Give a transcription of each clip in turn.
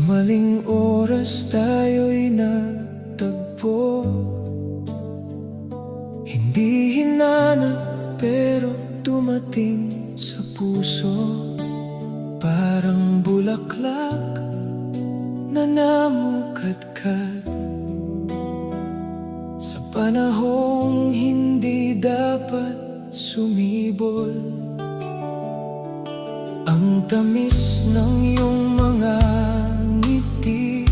maling oras tayo'y nagtagpo. Hindi hinanap pero dumating sa puso. Parang bulaklak na namukadkad sa panahong hindi dapat sumibol. Ang tamis ng iyong mga ngiti,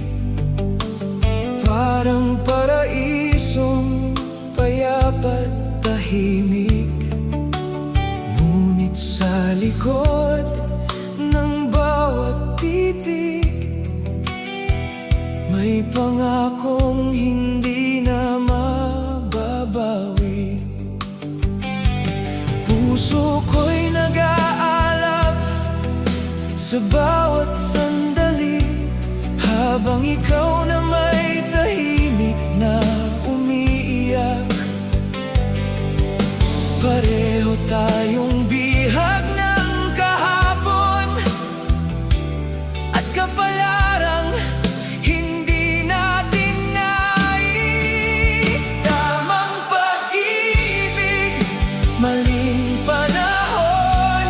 parang paraisong payapat tahimik. Ngunit sa likod ng bawat titig, may pangakong hindi na mababawi. Puso ko'y nag-aalab sa bawat sandali, habang ikaw na may tahimik na umiiyak. Pareho tayong bihag ng kahapon at kapalarang hindi natin nais. Tamang pag-ibig, maling panahon,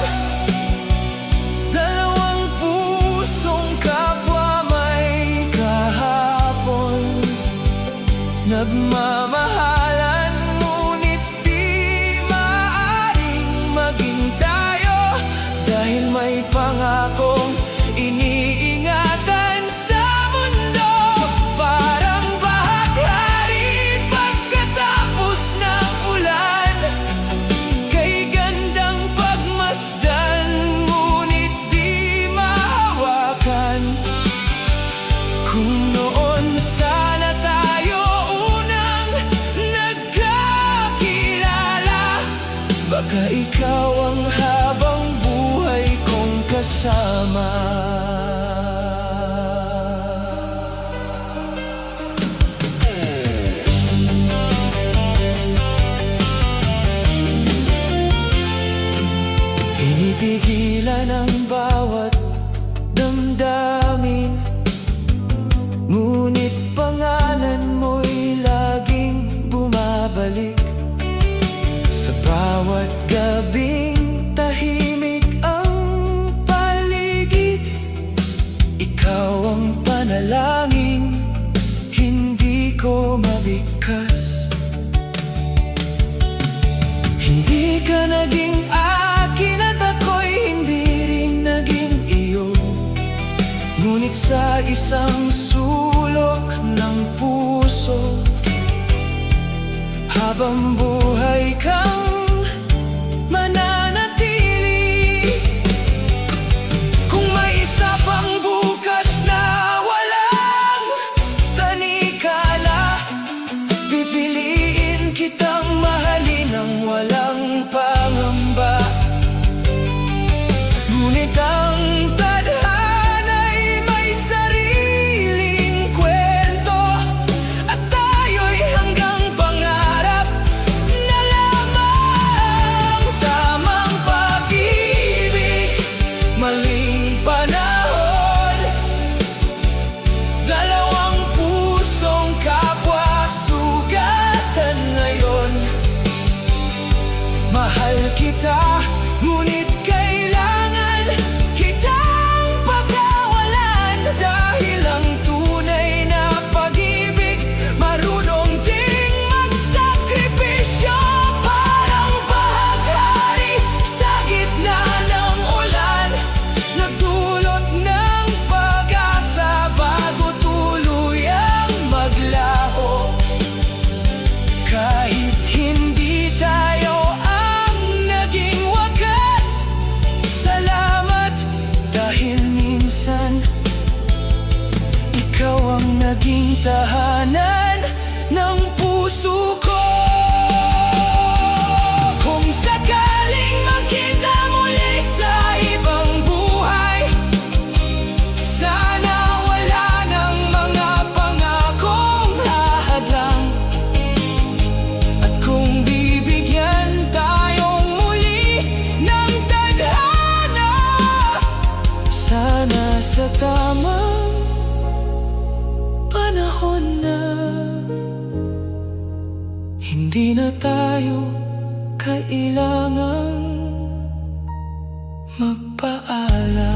dalawang pusong kapwa may kahapon. Nagmamahalan ngunit di maaaring maging tayo, dahil may pangakong iniingatan sa mundo. Parang bahaghari pagkatapos ng ulan, kay gandang pagmasdan ngunit di mahawakan. Kung noon sana tayo unang nagkakilala, baka ikaw ang habang buhay kong kasama. Pinipigilan ang bawat damdamin, ngunit pangalan mo'y laging bumabalik. Sa bawat gabing tahimik ang paligid, ikaw ang panalangin hindi ko mabigkas. Hindi ka naging akin at ako'y hindi rin naging iyo, ngunit sa isang sulok ng puso, habang buhay kang mananatili. Kung may isa pang bukas na walang tanikala, pipiliin kitang mahalin ng walang pangamba. Ngunit ang tadhana'y may sariling kwento, at tayo'y hanggang pangarap na lamang. Tamang pag-ibig, maling panahon, dalawang pusong kapwa sugatan ngayon. Mahal kita, ngunit kailangan kitang pagkawalan, dahil ang tunay na pag-ibig marunong ding magsakripisyo. Parang bahaghari sa gitna ng ulan, nagdulot ng pag-asa bago tuluyang maglaho. Kahit hindi tayo ang naging wakas, salamat, dahil minsan ikaw ang naging tahanan ng puso ko. Kung sakaling magkita muli sa ibang buhay, sana wala ng mga pangakong hahadlang. At kung bibigyan tayong muli ng tadhana, sana sa tamang tayo kailangang magpaalam.